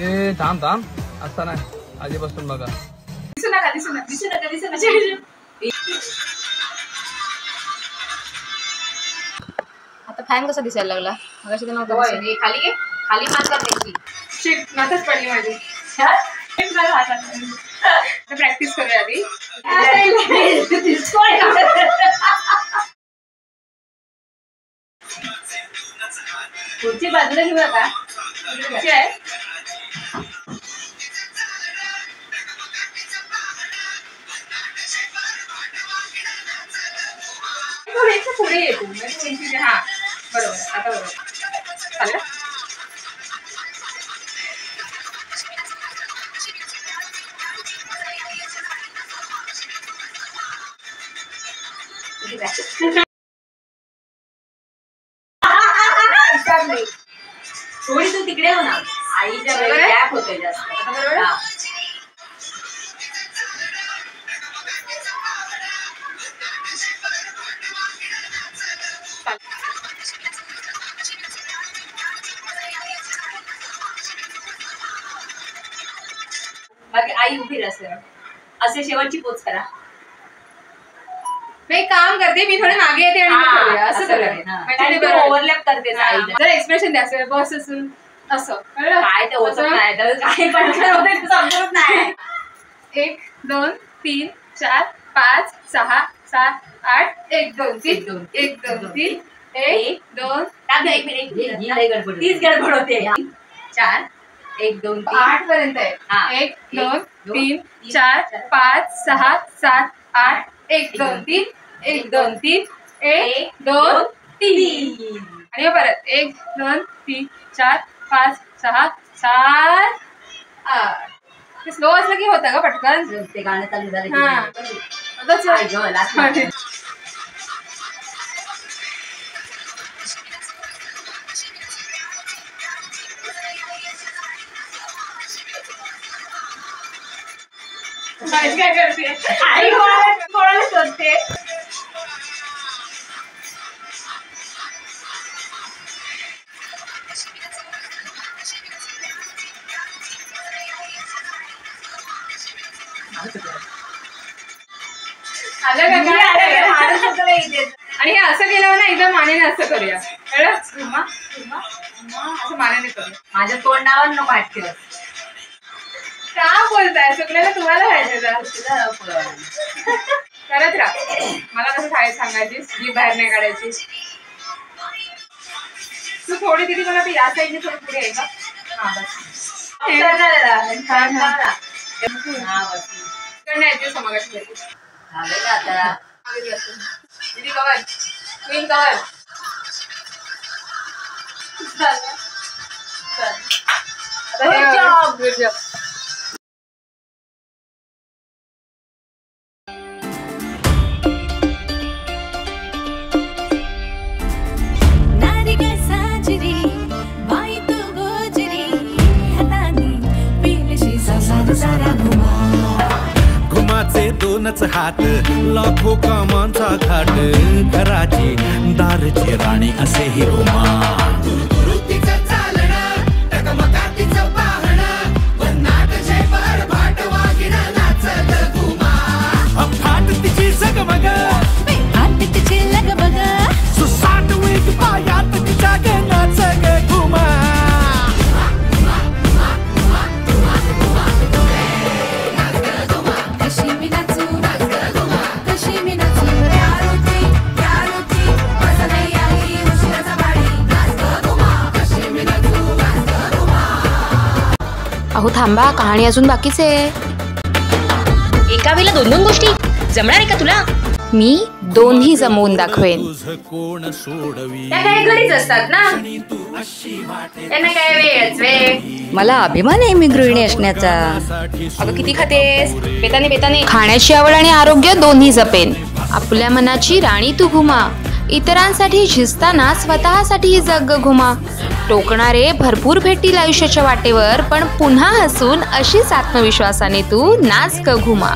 ए थांब असता नाही आधीपासून बघा दिसू नका आता फॅन कसा दिसायला लागला मगाशी तर नव्हता खाली मात करायची शिट नातच पडली माझी प्रॅक्टिस करूया आधी पुढची बाजूला घेऊया का पुढे येतो हा बरोबर आता बरोबर चालेल थोडी तू तिकडे हो ना आईच्या गॅप होतोय जास्त बरोबर बाकी आई उभी राहते असे शेवटची पोच करा मी काम करते मी थोडे मागे येते आणि असं करूया ओव्हरलॅप करते जर एक्सप्रेशन द्यायचं बस असून असं काय ते होत नाही तर काय पण समजत नाही 1 2 3 4 5 6 7 8 1 2 3 1 2 3 1 2 1 मिनिट तीच गडबड होते 4 1 2 3 8 पर्यंत आहे 1 2 3 4 5 6 7 8 1 2 3 1 2 3 1 2 3 आणि परत 1 2 3 4 5 6 7 8 ते स्लो असलं की होतं का पटकन ते गाणं चालू झालं काय करते आई कोणाला शोधते आणि हे असं केलं ना एकदम मानेने असं करूया कळलं असं मानेने करूया माझ्या तोंडावर नको पाठ ठेव का बोलताय चुकलेलं तुम्हाला करत राहा मला कसं शाळेत सांगायची जी बाहेर नाही काढायची तू थोडी तिथे मला या साईडने थोडी पुढे आहे का हा बस करण्याची समागाची दीदी cover queen cover good job घुमाचे दोनच हात लाखो कामांचा घाट घराची दारची राणी असे ही घुमा फाट तिची जगमग तिची लगबग सुसाट वेग पायात तिच्या नाच ग घुमा अहो थांबा कहाणी अजून बाकीच आहे एका वेळेला 2 गोष्टी जमणार आहे का तुला मी दोन्ही जमवून दाखवेन त्या काय घरीच असतात ना त्यांना काय वेळ मला अभिमान आहे मी गृहिणी असण्याचा अगं किती खातेस बेताने खाण्याची आवड आणि आरोग्य दोन्ही जपेन आपल्या मनाची राणी तू घुमा इतरांसाठी झिजताना स्वतःसाठी जग घुमा टोकणारे भरपूर भेटतील आयुष्याच्या वाटेवर पण पुन्हा हसून अशीच आत्मविश्वासाने तू नाच ग घुमा